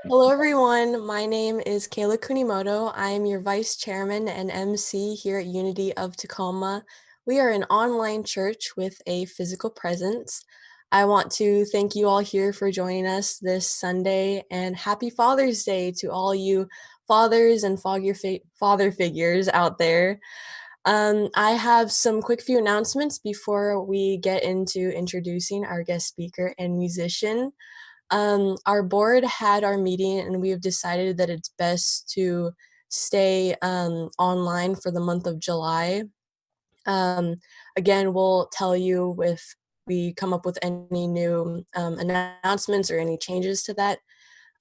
Hello, everyone. My name is Kayla Kunimoto. I am your Vice Chairman and MC here at Unity of Tacoma. We are an online church with a physical presence. I want to thank you all here for joining us this Sunday, and happy Father's Day to all you fathers and father figures out there. I have some quick few announcements before we get into introducing our guest speaker and musician. Our board had our meeting and we have decided that it's best to stay online for the month of July. Um, Again, we'll tell you if we come up with any new announcements or any changes to that.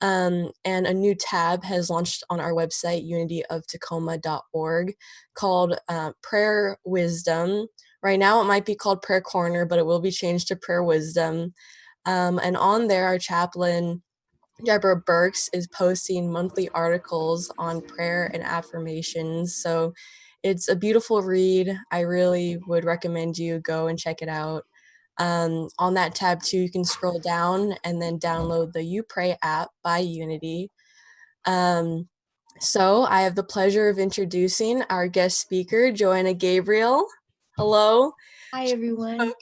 And a new tab has launched on our website, unityoftacoma.org, called Prayer Wisdom. Right now, it might be called Prayer Corner, but it will be changed to Prayer Wisdom. And on there, our chaplain, Deborah Burks, is posting monthly articles on prayer and affirmations. So it's a beautiful read. I really would recommend you go and check it out. On that tab too, you can scroll down and then download the You Pray app by Unity. So I have the pleasure of introducing our guest speaker, Joanna Gabriel. Hello. Hi, everyone.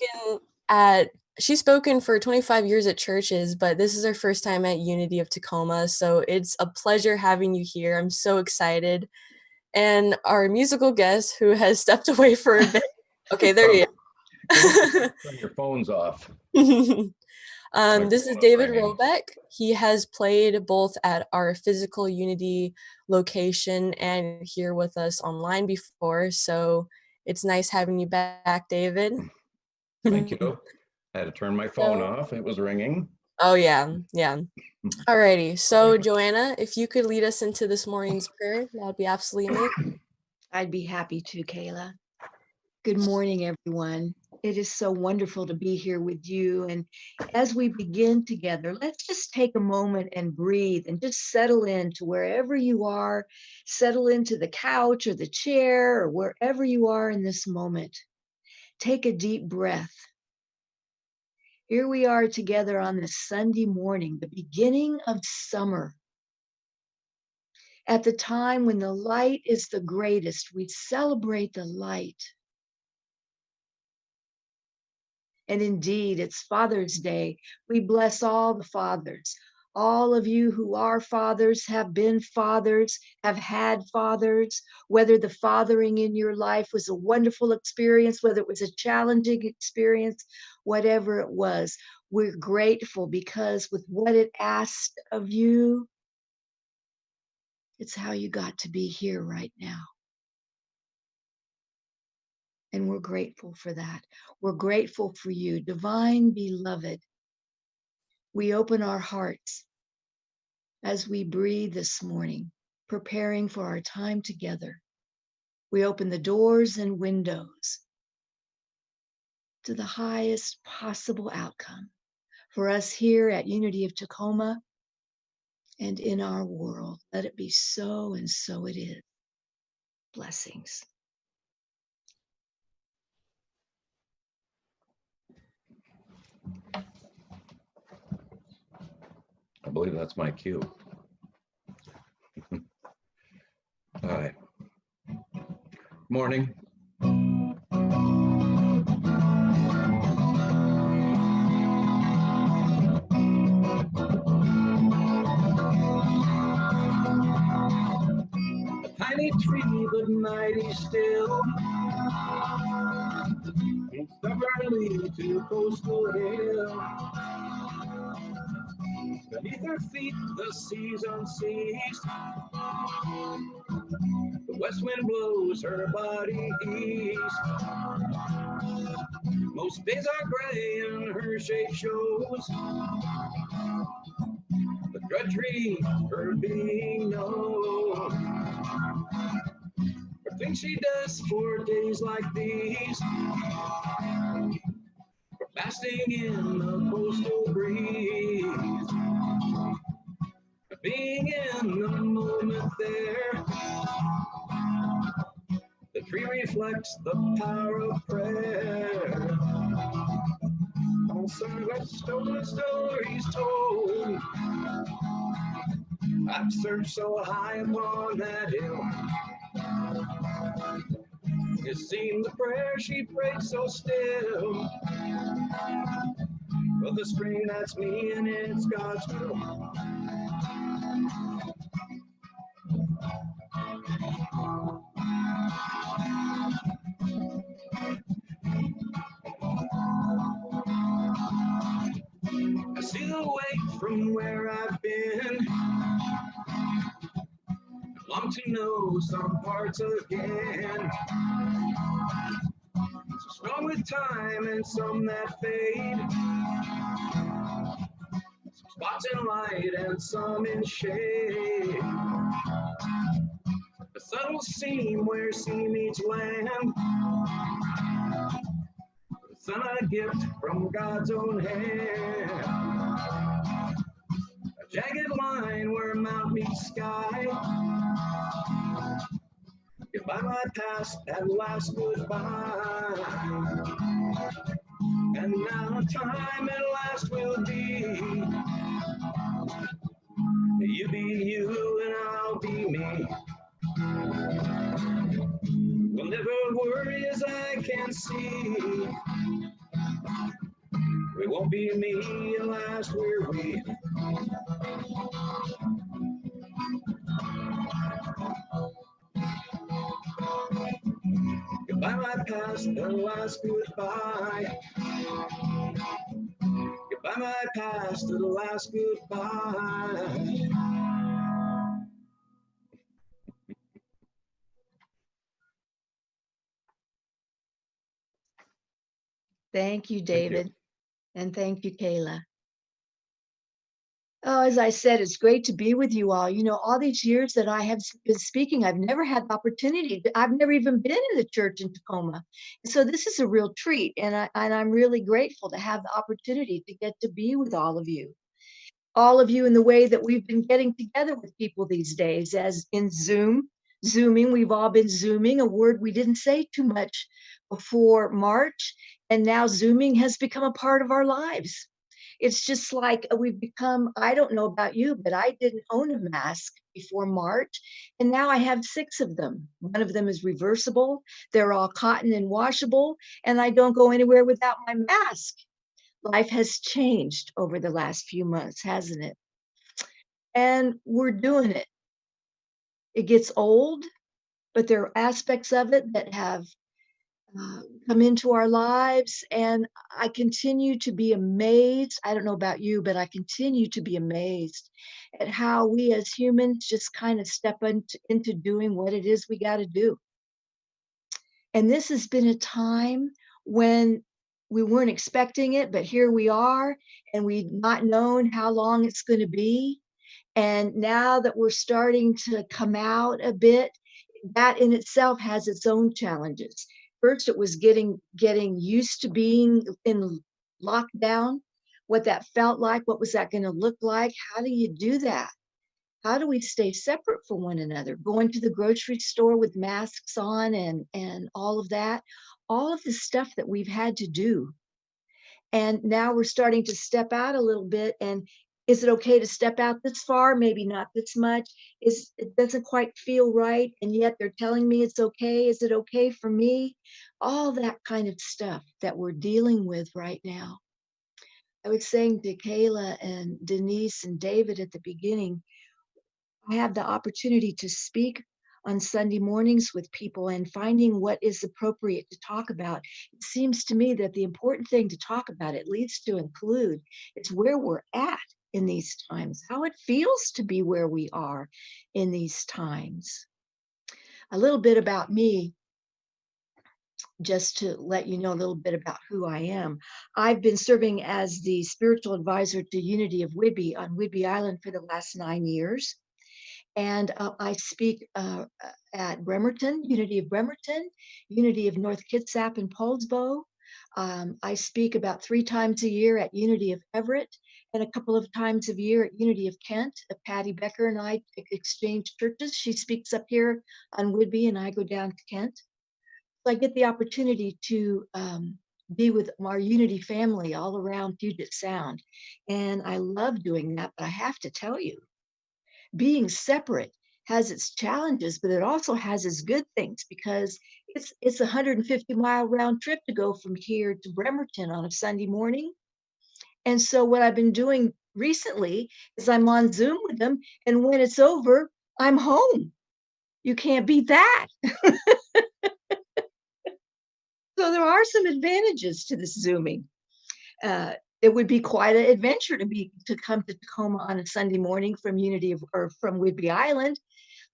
She's spoken for 25 years at churches, but this is her first time at Unity of Tacoma, so it's a pleasure having you here. I'm so excited. And our musical guest, who has stepped away for a bit. Okay, there you go. Turn your phones off. This is David Robbecke. He has played both at our physical Unity location and here with us online before, so it's nice having you back, David. Thank you. I had to turn my phone off. It was ringing. Oh, yeah. Alrighty. So, Joanna, if you could lead us into this morning's prayer, that would be absolutely amazing. I'd be happy to, Kayla. Good morning, everyone. It is so wonderful to be here with you. And as we begin together, let's just take a moment and breathe and just settle into wherever you are. Settle into the couch or the chair or wherever you are in this moment. Take a deep breath. Here we are together on this Sunday morning, the beginning of summer. At the time when the light is the greatest, we celebrate the light. And indeed, it's Father's Day. We bless all the fathers. All of you who are fathers, have been fathers, have had fathers, whether the fathering in your life was a wonderful experience, whether it was a challenging experience, whatever it was, we're grateful because with what it asked of you, it's how you got to be here right now. And we're grateful for that. We're grateful for you, divine beloved. We open our hearts as we breathe this morning, preparing for our time together. We open the doors and windows to the highest possible outcome for us here at Unity of Tacoma and in our world. Let it be so, and so it is. Blessings. I believe that's my cue. Hi. Morning. A tiny tree, but mighty still, and stubbornly to coastal hill. Beneath her feet, the seas unceased. The west wind blows her body east. Most days are gray and her shape shows the drudgery her being knows. The things she does for days like these, for basking in the coastal breeze, for being in the moment there. The tree reflects the power of prayer. On some whetstone stories told, I've searched so high upon that hill. It seemed the prayer she prayed so still. But the spring, that's me, and it's God's will. I see the way from where I've been. Long to know some parts again. So strong with time and some that fade. Some spots in light and some in shade. A subtle seam where sea meets land. The sun a gift from God's own hand. A jagged line where mount meets sky. Goodbye my past, and last goodbye. And now time at last will be. You be you and I'll be me. We'll never worry as I can see. We won't be me, at last we're we. Goodbye my past, and last goodbye. Goodbye my past, and last goodbye. Thank you, Thank you. David. And thank you, Kayla. Oh, as I said, it's great to be with you all. You know, all these years that I have been speaking, I've never had the opportunity. I've never even been in the church in Tacoma. So this is a real treat. And I'm really grateful to have the opportunity to get to be with all of you in the way that we've been getting together with people these days, as in Zooming. We've all been Zooming, a word we didn't say too much before March. And now Zooming has become a part of our lives. It's just like we've become, I don't know about you, but I didn't own a mask before March. And now I have 6 of them. One of them is reversible. They're all cotton and washable. And I don't go anywhere without my mask. Life has changed over the last few months, hasn't it? And we're doing it. It gets old, but there are aspects of it that have come into our lives. And I continue to be amazed. I don't know about you, but I continue to be amazed at how we as humans just kind of step into doing what it is we got to do. And this has been a time when we weren't expecting it, but here we are, and we've not known how long it's going to be. And now that we're starting to come out a bit, that in itself has its own challenges. First, it was getting used to being in lockdown, what that felt like, what was that going to look like? How do you do that? How do we stay separate from one another? Going to the grocery store with masks on and all of that, all of the stuff that we've had to do. And now we're starting to step out a little bit. And is it okay to step out this far? Maybe not this much. It doesn't quite feel right, and yet they're telling me it's okay. Is it okay for me? All that kind of stuff that we're dealing with right now. I was saying to Kayla and Denise and David at the beginning, I have the opportunity to speak on Sunday mornings with people and finding what is appropriate to talk about. It seems to me that the important thing to talk about, at least to include, is where we're at in these times, how it feels to be where we are in these times. A little bit about me, just to let you know a little bit about who I am. I've been serving as the spiritual advisor to Unity of Whidbey on Whidbey Island for the last 9 years. And I speak at Bremerton, Unity of Bremerton, Unity of North Kitsap and Poulsbo. I speak about 3 times a year at Unity of Everett and a couple of times a year at Unity of Kent. Patty Becker and I exchange churches. She speaks up here on Whidbey and I go down to Kent. So I get the opportunity to be with our Unity family all around Puget Sound. And I love doing that, but I have to tell you, Being separate has its challenges, but it also has its good things because it's a 150-mile round trip to go from here to Bremerton on a Sunday morning. And so what I've been doing recently is I'm on Zoom with them, and when it's over, I'm home. You can't beat that. So there are some advantages to this Zooming. It would be quite an adventure to come to Tacoma on a Sunday morning from from Whidbey Island,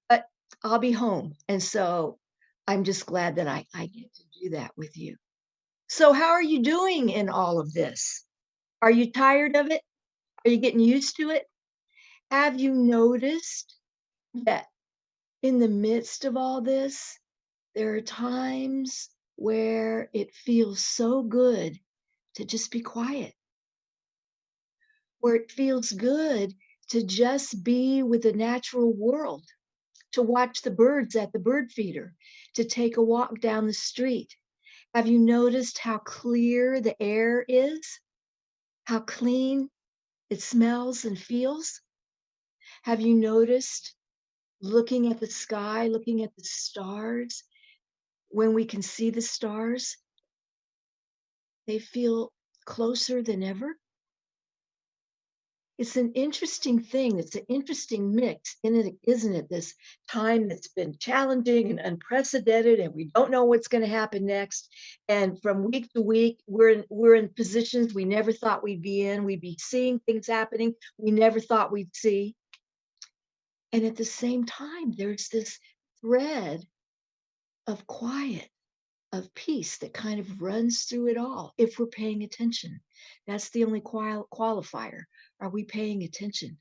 but I'll be home. And so I'm just glad that I get to do that with you. So how are you doing in all of this? Are you tired of it? Are you getting used to it? Have you noticed that in the midst of all this, there are times where it feels so good to just be quiet, where it feels good to just be with the natural world, to watch the birds at the bird feeder, to take a walk down the street. Have you noticed how clear the air is? How clean it smells and feels? Have you noticed looking at the sky, looking at the stars, when we can see the stars, they feel closer than ever? It's an interesting thing. It's an interesting mix, isn't it? This time that's been challenging and unprecedented, and we don't know what's going to happen next. And from week to week, we're in positions we never thought we'd be in. We'd be seeing things happening we never thought we'd see. And at the same time, there's this thread of quiet, of peace that kind of runs through it all if we're paying attention. That's the only qualifier. Are we paying attention?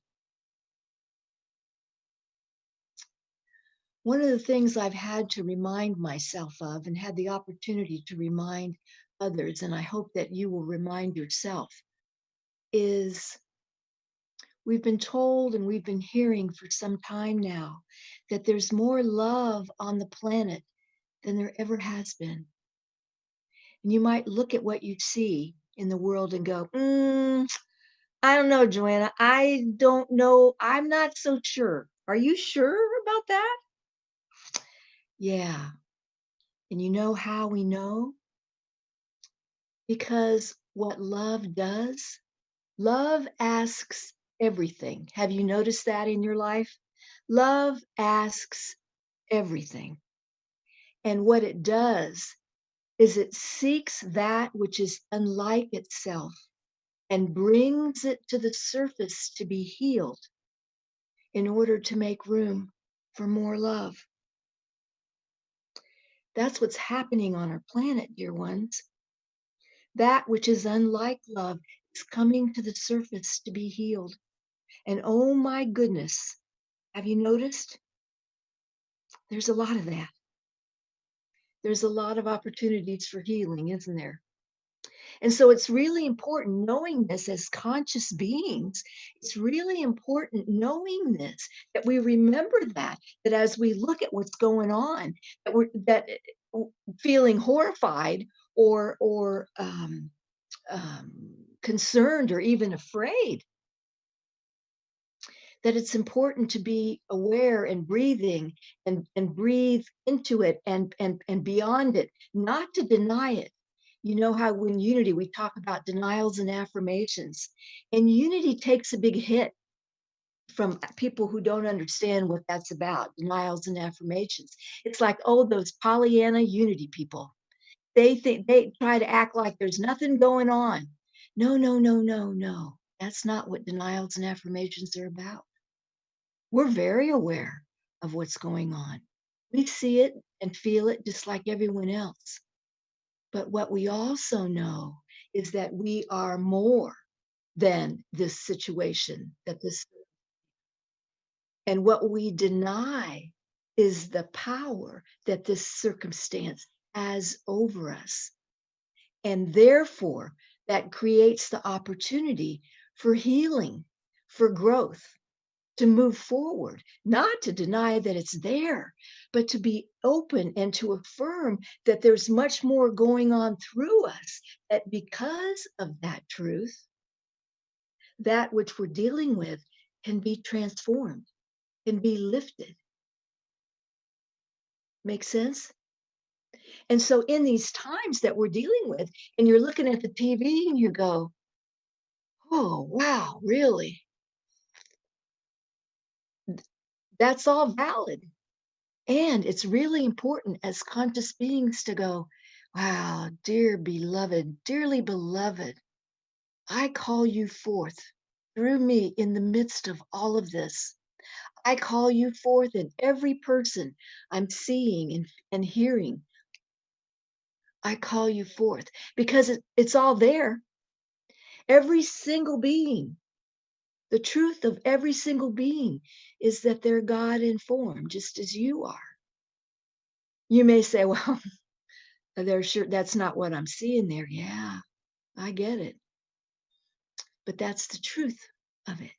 One of the things I've had to remind myself of and had the opportunity to remind others, and I hope that you will remind yourself, is we've been told and we've been hearing for some time now that there's more love on the planet than there ever has been. And you might look at what you see in the world and go, I don't know, Joanna. I don't know. I'm not so sure. Are you sure about that? Yeah. And you know how we know? Because what love does, love asks everything. Have you noticed that in your life? Love asks everything. And what it does is it seeks that which is unlike itself and brings it to the surface to be healed in order to make room for more love. That's what's happening on our planet, dear ones. That which is unlike love is coming to the surface to be healed. And oh my goodness, have you noticed? There's a lot of that. There's a lot of opportunities for healing, isn't there? And so it's really important knowing this as conscious beings. It's really important knowing this, that we remember that as we look at what's going on, feeling horrified or concerned or even afraid, that it's important to be aware and breathing and breathe into it and beyond it, not to deny it. You know how in unity we talk about denials and affirmations, and unity takes a big hit from people who don't understand what that's about, denials and affirmations. It's like, oh, those Pollyanna unity people. They try to act like there's nothing going on. No, no, no, no, no. That's not what denials and affirmations are about. We're very aware of what's going on. We see it and feel it just like everyone else. But what we also know is that we are more than this situation, and what we deny is the power that this circumstance has over us. And therefore, that creates the opportunity for healing, for growth, to move forward, not to deny that it's there, but to be open and to affirm that there's much more going on through us, that because of that truth, that which we're dealing with can be transformed. can be lifted. Make sense? And so in these times that we're dealing with, and you're looking at the TV and you go, oh, wow, really? That's all valid. And it's really important as conscious beings to go, wow, dear beloved, dearly beloved, I call you forth through me in the midst of all of this. I call you forth in every person I'm seeing and hearing. I call you forth because it's all there. Every single being, the truth of every single being is that they're God informed, just as you are. You may say, well, they're sure that's not what I'm seeing there. Yeah, I get it. But that's the truth of it.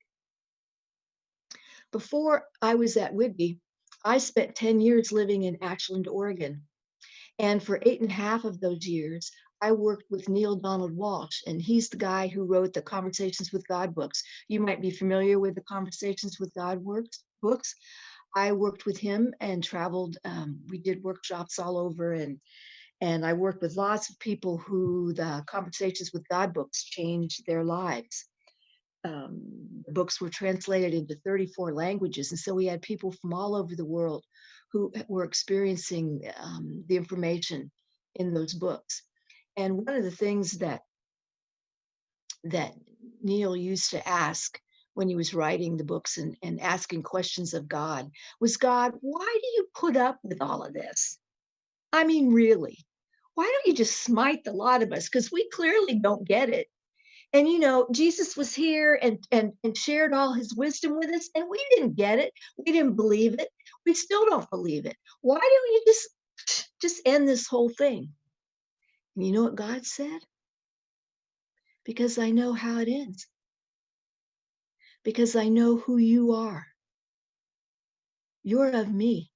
Before I was at Whitby, I spent 10 years living in Ashland, Oregon. And for 8.5 of those years, I worked with Neil Donald Walsh, and he's the guy who wrote the Conversations with God books. You might be familiar with the Conversations with God books. I worked with him and traveled. We did workshops all over, and I worked with lots of people who the Conversations with God books changed their lives. The books were translated into 34 languages. And so we had people from all over the world who were experiencing the information in those books. And one of the things that Neil used to ask when he was writing the books and asking questions of God was, God, why do you put up with all of this? I mean, really, why don't you just smite the lot of us? Because we clearly don't get it. And Jesus was here and shared all his wisdom with us, and we didn't get it. We didn't believe it. We still don't believe it. Why don't you just end this whole thing? And you know what God said? Because I know how it ends. Because I know who you are. You're of me.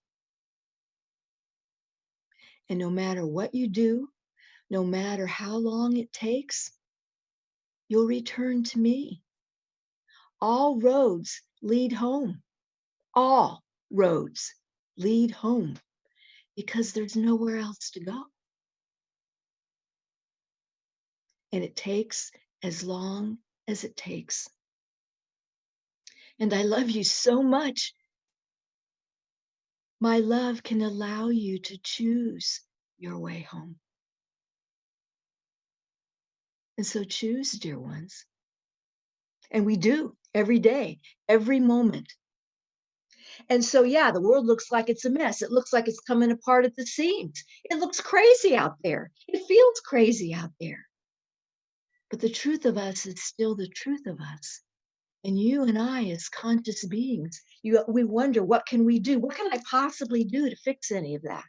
And no matter what you do, no matter how long it takes, you'll return to me. All roads lead home. All roads lead home. Because there's nowhere else to go. And it takes as long as it takes. And I love you so much. My love can allow you to choose your way home. And so choose, dear ones. And we do every day, every moment. And so, yeah, the world looks like it's a mess. It looks like it's coming apart at the seams. It looks crazy out there. It feels crazy out there. But the truth of us is still the truth of us. And you and I, as conscious beings, we wonder, what can we do? What can I possibly do to fix any of that?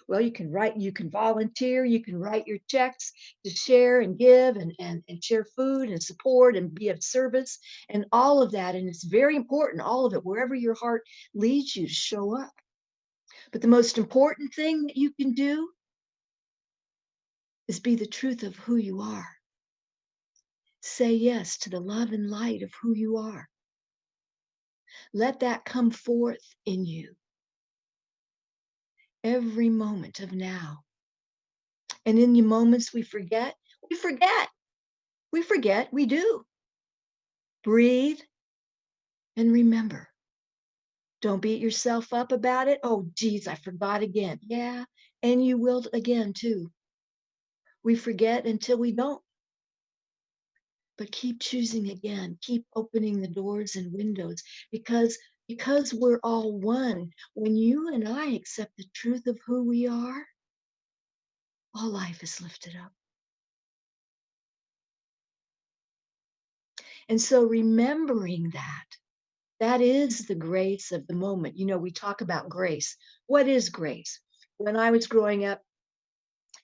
Well, you can volunteer, you can write your checks to share and give and share food and support and be of service and all of that. And it's very important, all of it, wherever your heart leads you to show up. But the most important thing that you can do is be the truth of who you are. Say yes to the love and light of who you are. Let that come forth in you every moment of now. And in the moments we forget, we do. Breathe and remember. Don't beat yourself up about it. Oh, geez, I forgot again. Yeah, and you will again too. We forget until we don't. But keep choosing again. Keep opening the doors and windows because we're all one. When you and I accept the truth of who we are, all life is lifted up. And so remembering that is the grace of the moment. We talk about grace. What is grace? When I was growing up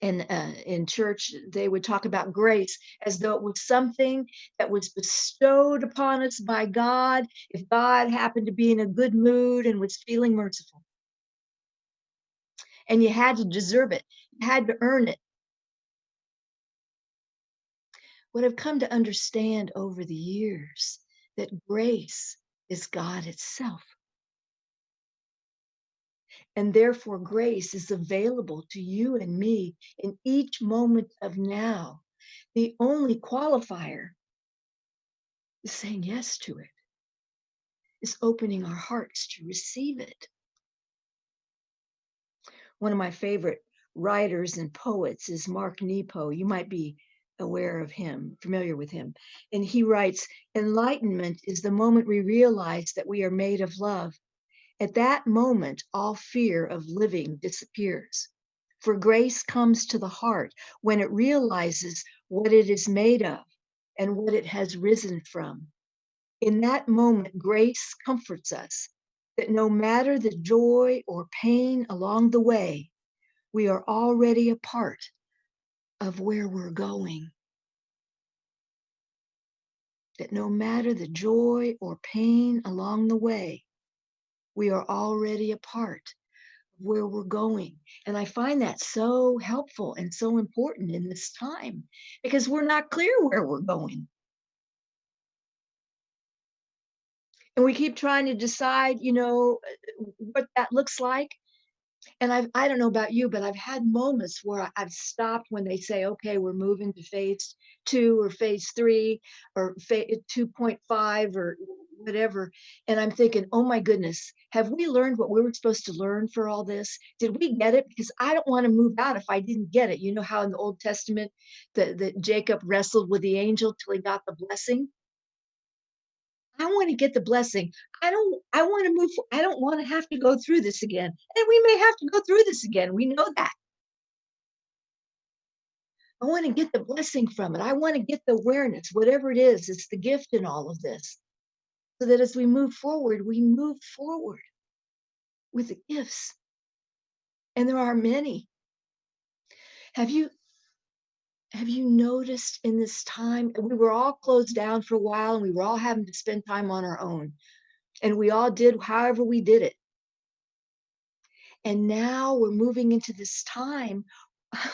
in church, they would talk about grace as though it was something that was bestowed upon us by God if God happened to be in a good mood and was feeling merciful. And you had to deserve it. You had to earn it. What I've come to understand over the years, that grace is God itself. And therefore, grace is available to you and me in each moment of now. The only qualifier is saying yes to it, is opening our hearts to receive it. One of my favorite writers and poets is Mark Nepo. You might be aware of him, familiar with him. And he writes, enlightenment is the moment we realize that we are made of love. At that moment, all fear of living disappears. For grace comes to the heart when it realizes what it is made of and what it has risen from. In that moment, grace comforts us that no matter the joy or pain along the way, we are already a part of where we're going. That no matter the joy or pain along the way, we are already a part of where we're going. And I find that so helpful and so important in this time because we're not clear where we're going. And we keep trying to decide, what that looks like. And I don't know about you, but I've had moments where I've stopped when they say, okay, we're moving to phase 2 or phase 3 or 2.5 or whatever. And I'm thinking, oh my goodness, have we learned what we were supposed to learn for all this? Did we get it? Because I don't want to move out if I didn't get it. You know how in the Old Testament that Jacob wrestled with the angel till he got the blessing? I want to get the blessing. I want to move. I don't want to have to go through this again. And we may have to go through this again. We know that. I want to get the blessing from it. I want to get the awareness, whatever it is, it's the gift in all of this. So that as we move forward with the gifts. And there are many. Have you noticed in this time, we were all closed down for a while and we were all having to spend time on our own. And we all did however we did it. And now we're moving into this time. I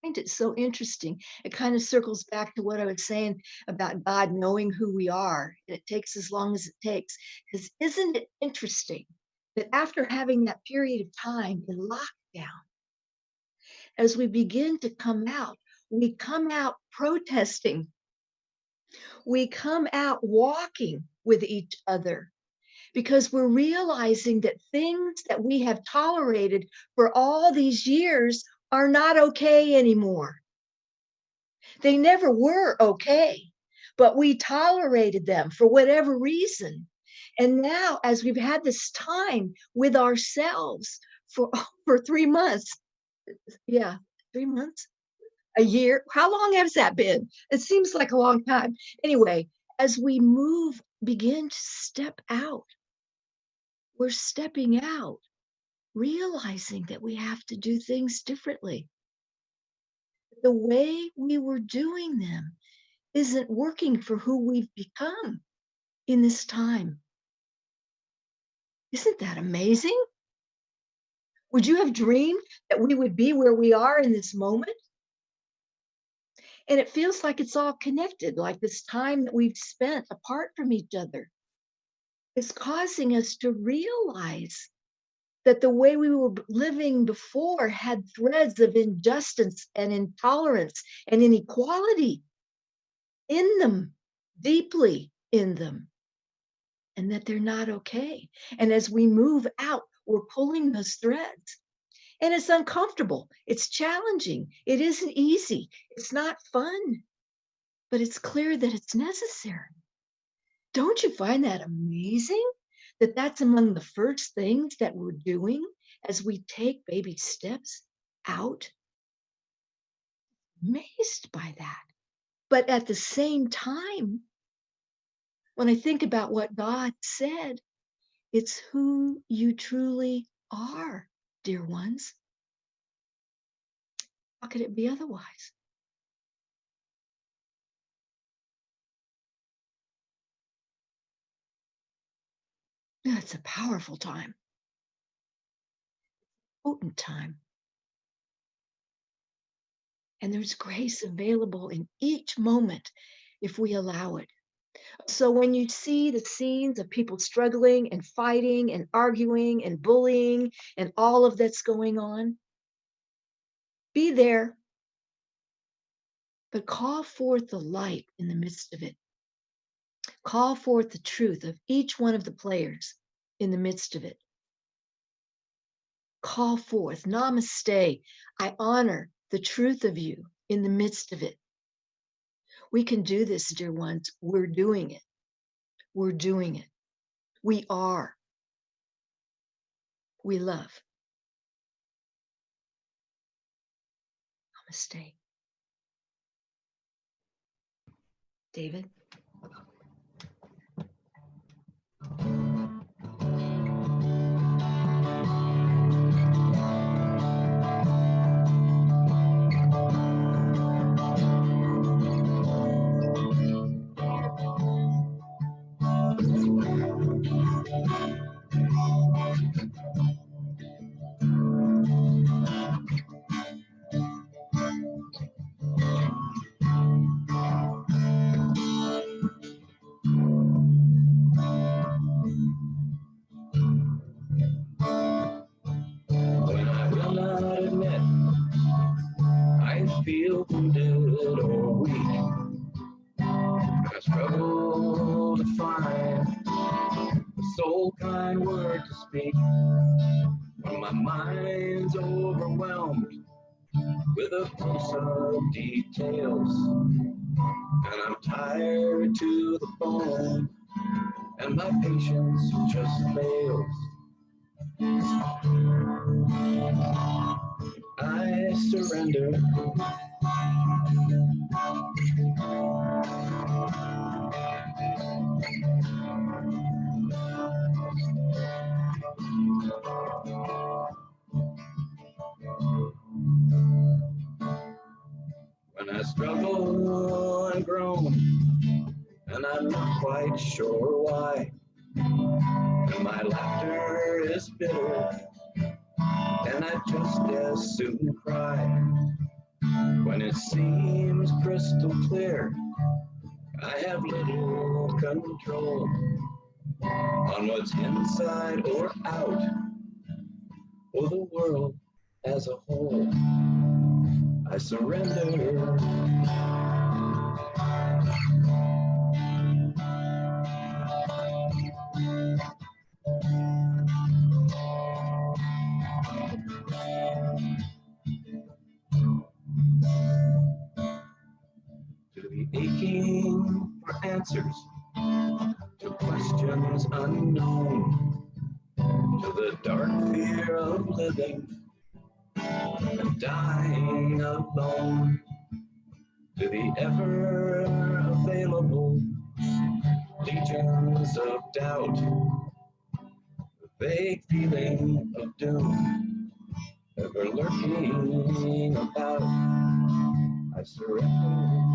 find it so interesting. It kind of circles back to what I was saying about God knowing who we are. And it takes as long as it takes. Because isn't it interesting that after having that period of time in lockdown, as we begin to come out, we come out protesting. We come out walking with each other because we're realizing that things that we have tolerated for all these years are not okay anymore. They never were okay, but we tolerated them for whatever reason. And now, as we've had this time with ourselves for 3 months, 3 months, a year, how long has that been? It seems like a long time. Anyway, as we begin to step out, we're stepping out, realizing that we have to do things differently. The way we were doing them isn't working for who we've become in this time. Isn't that amazing? Would you have dreamed that we would be where we are in this moment? And it feels like it's all connected, like this time that we've spent apart from each other is causing us to realize that the way we were living before had threads of injustice and intolerance and inequality in them, deeply in them, and that they're not okay. And as we move out, we're pulling those threads. And it's uncomfortable. It's challenging. It isn't easy. It's not fun, but it's clear that it's necessary. Don't you find that amazing? That that's among the first things that we're doing as we take baby steps out? Amazed by that. But at the same time, when I think about what God said, it's who you truly are, dear ones. How could it be otherwise? It's a powerful time, potent time. And there's grace available in each moment if we allow it. So when you see the scenes of people struggling and fighting and arguing and bullying and all of that's going on, be there, but call forth the light in the midst of it. Call forth the truth of each one of the players in the midst of it. Call forth, namaste. I honor the truth of you in the midst of it. We can do this, dear ones. We're doing it. We're doing it. We are. We love. Namaste. David? When I will not admit I feel wounded or weak, I struggle to find a soul kind word to speak. When my mind's overwhelmed with a piece of details, and I'm tired to the bone, and my patience just fails, I surrender. When I struggle and groan, and I'm not quite sure why, and my laughter is bitter, and I just as soon cry. When it seems crystal clear, I have little control on what's inside or out, or the world as a whole. I surrender. To the aching for answers, to questions unknown, to the dark fear of living and dying alone, to the ever available legions of doubt, the vague feeling of doom ever lurking about. I surrender.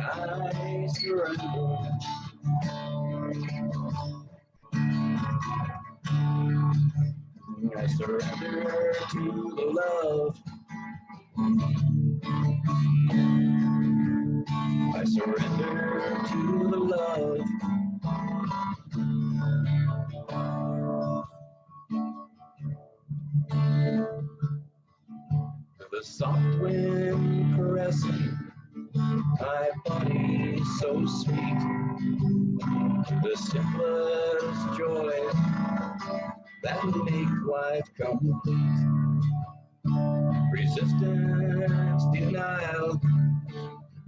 I surrender. I surrender to the love. I surrender to the love. To the soft wind caressing my body so sweet. To the simplest joys that make life complete. Resistance, denial,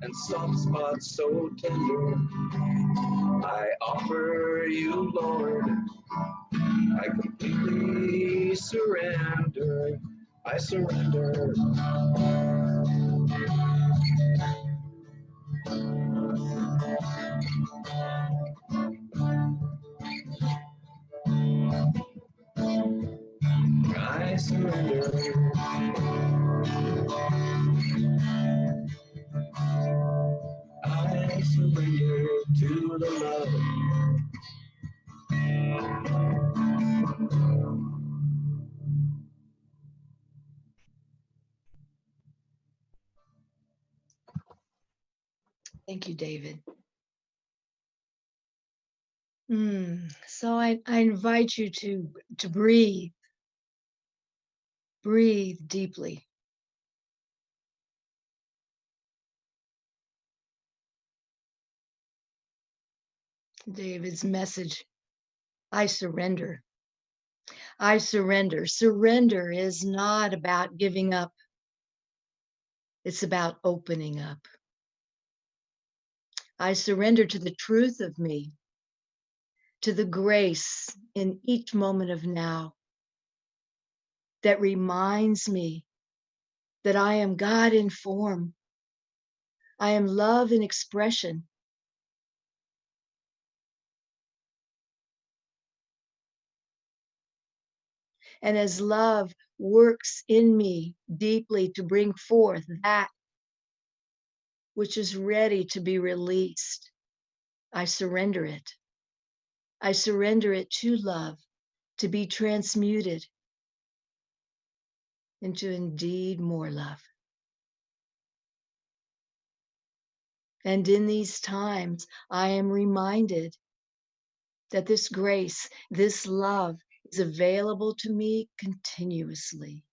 and soft spots so tender, I offer you, Lord. I completely surrender. I surrender. I surrender. I surrender to the love. Thank you, David. So I invite you to breathe. Breathe deeply. David's message, I surrender. I surrender. Surrender is not about giving up. It's about opening up. I surrender to the truth of me, to the grace in each moment of now that reminds me that I am God in form. I am love in expression. And as love works in me deeply to bring forth that which is ready to be released, I surrender it. I surrender it to love to be transmuted into indeed more love. And in these times, I am reminded that this grace, this love is available to me continuously.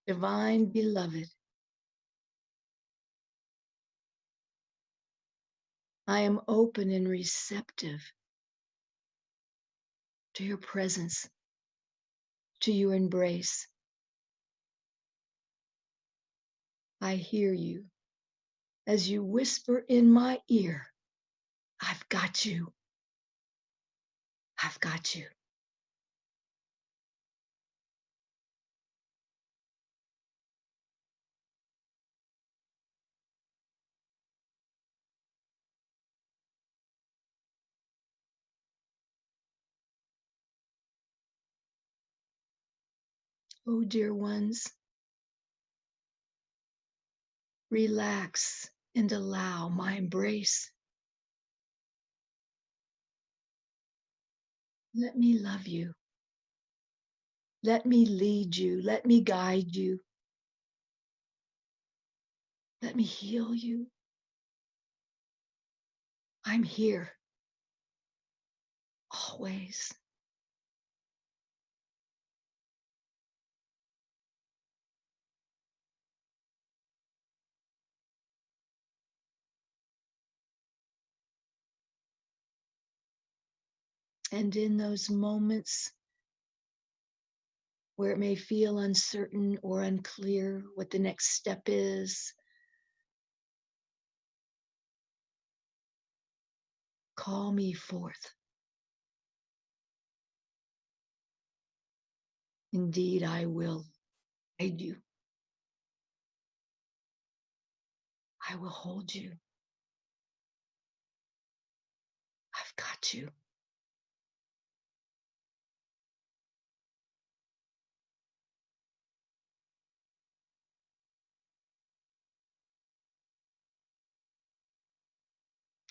Divine beloved, I am open and receptive to your presence, to your embrace. I hear you as you whisper in my ear, I've got you. I've got you. Oh, dear ones, relax and allow my embrace. Let me love you. Let me lead you. Let me guide you. Let me heal you. I'm here always. And in those moments where it may feel uncertain or unclear what the next step is, call me forth. Indeed, I will guide you. I will hold you. I've got you.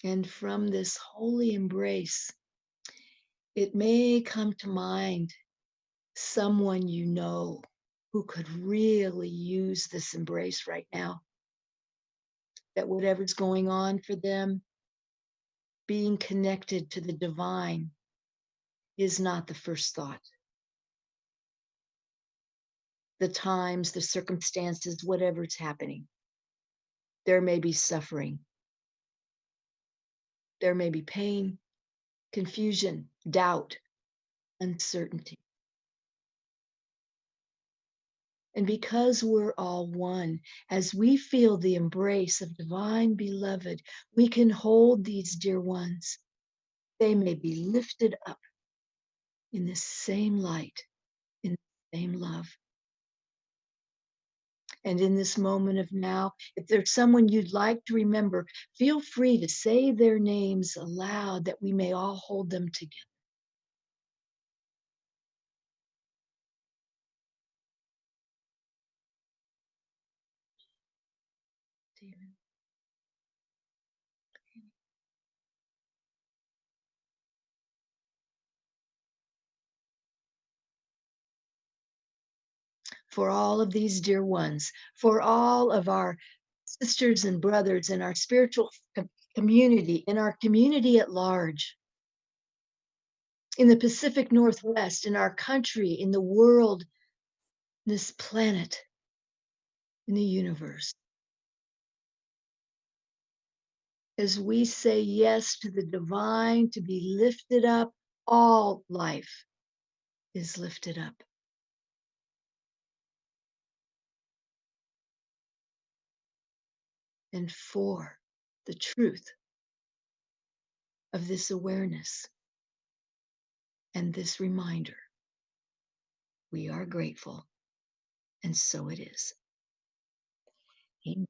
And from this holy embrace, it may come to mind someone you know who could really use this embrace right now. That whatever's going on for them, being connected to the divine is not the first thought. The times, the circumstances, whatever's happening, there may be suffering. There may be pain, confusion, doubt, uncertainty. And because we're all one, as we feel the embrace of divine beloved, we can hold these dear ones. They may be lifted up in the same light, in the same love. And in this moment of now, if there's someone you'd like to remember, feel free to say their names aloud that we may all hold them together. Stephen. for all of these dear ones, for all of our sisters and brothers in our spiritual community, in our community at large, in the Pacific Northwest, in our country, in the world, this planet, in the universe. As we say yes to the divine to be lifted up, all life is lifted up. And for the truth of this awareness and this reminder, we are grateful, and so it is. Amen.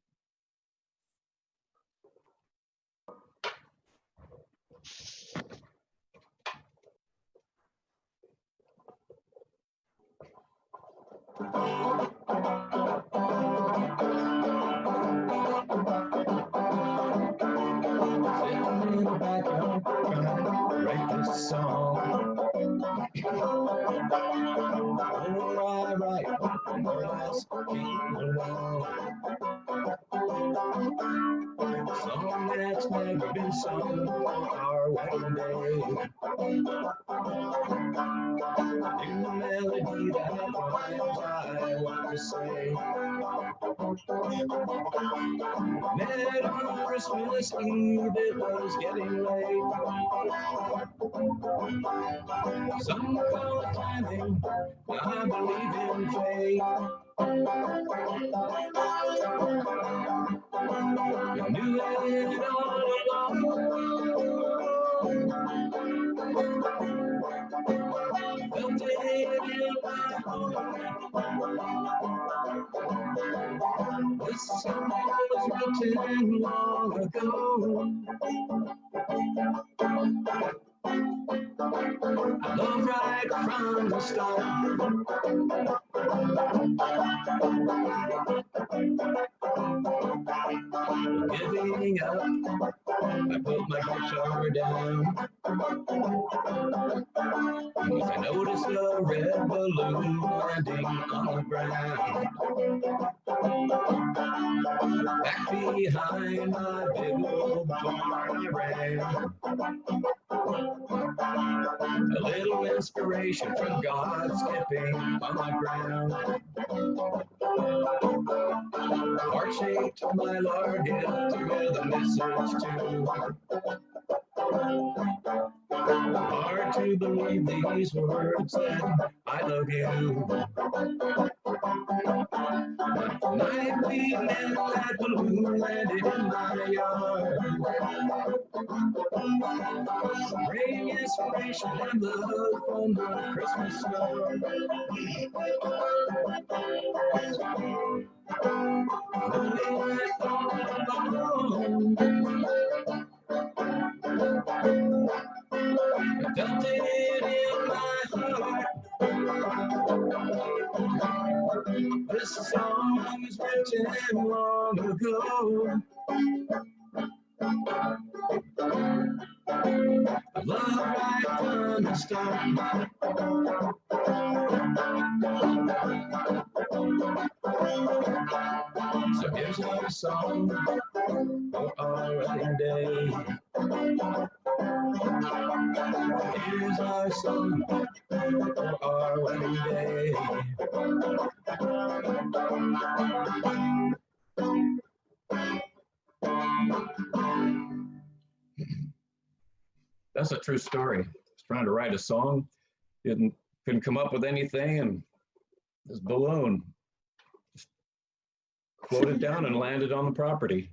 Sitting in the backyard trying to write this song. Whenever I write, more or less keep along. Song that's never been sung on our wedding day. New melody that rhymes, I want to say. Met on Christmas Eve, it was getting late. Some call it timing, I believe in fate. I knew it all along. Felt it in my heart. This song was written long ago. I love right from the start. Giving up, I put my guitar down. I noticed a red balloon landing on the ground. Back behind my big old barn I ran. A little inspiration from God skipping on my ground. Heart-shaped my Lord gift with a message too. Hard to believe these words that I love you. Night we met, that balloon landed in my yard. Bring inspiration and love from the Christmas snow. I felt it in my heart. This song was written long ago. I love right from the start. So here's our song for our wedding day. Here's our song for our wedding day. That's a true story. I was trying to write a song, couldn't come up with anything, and this balloon just floated down and landed on the property.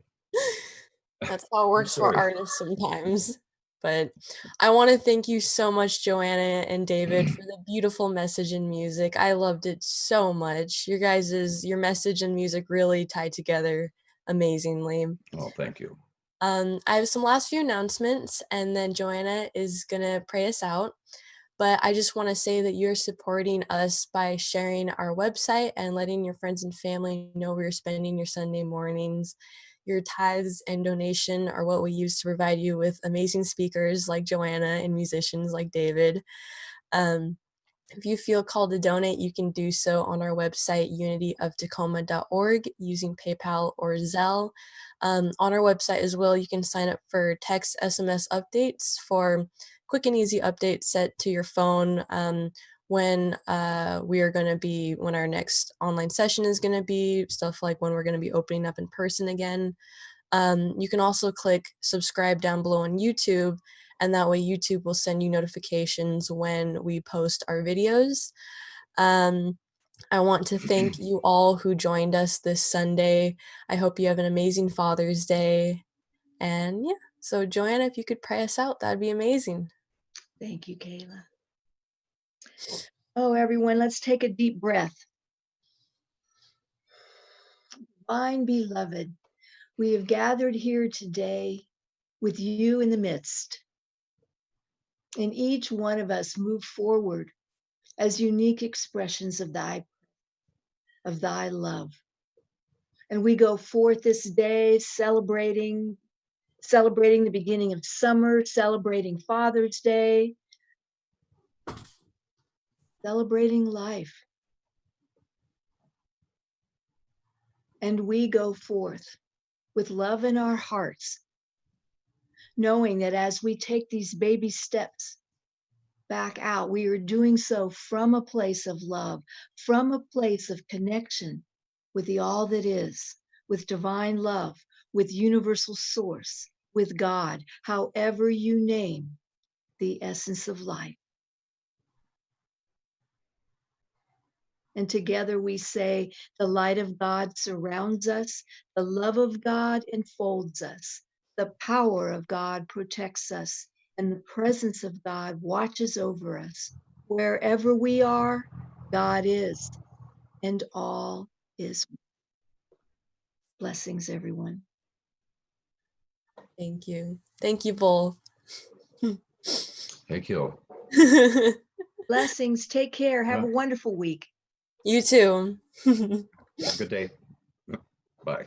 That's how it works for artists sometimes. But I want to thank you so much, Joanna and David, for the beautiful message and music. I loved it so much. Your message and music really tied together amazingly. Oh, thank you. I have some last few announcements, and then Joanna is gonna pray us out. But I just want to say that you're supporting us by sharing our website and letting your friends and family know where you're spending your Sunday mornings. Your tithes and donation are what we use to provide you with amazing speakers like Joanna and musicians like David. Um, If you feel called to donate, you can do so on our website, unityoftacoma.org, using PayPal or Zelle. On our website as well, you can sign up for text SMS updates for quick and easy updates set to your phone when when our next online session is going to be, stuff like when we're going to be opening up in person again. You can also click subscribe down below on YouTube, and that way YouTube will send you notifications when we post our videos. I want to thank you all who joined us this Sunday. I hope you have an amazing Father's Day. And yeah, so Joanna, if you could pray us out, that'd be amazing. Thank you, Kayla. Oh, everyone, let's take a deep breath. Divine beloved, we have gathered here today with you in the midst. And each one of us move forward as unique expressions of thy love. And we go forth this day celebrating the beginning of summer, celebrating Father's Day, celebrating life. And we go forth with love in our hearts, knowing that as we take these baby steps back out, we are doing so from a place of love, from a place of connection with the all that is, with divine love, with universal source, with God, however you name the essence of life. And together we say, the light of God surrounds us, the love of God enfolds us, the power of God protects us, and the presence of God watches over us. Wherever we are, God is, and all is. Blessings, everyone. Thank you. Thank you both. Thank you. Blessings. Take care. Have a wonderful week. You too. Good day. Bye.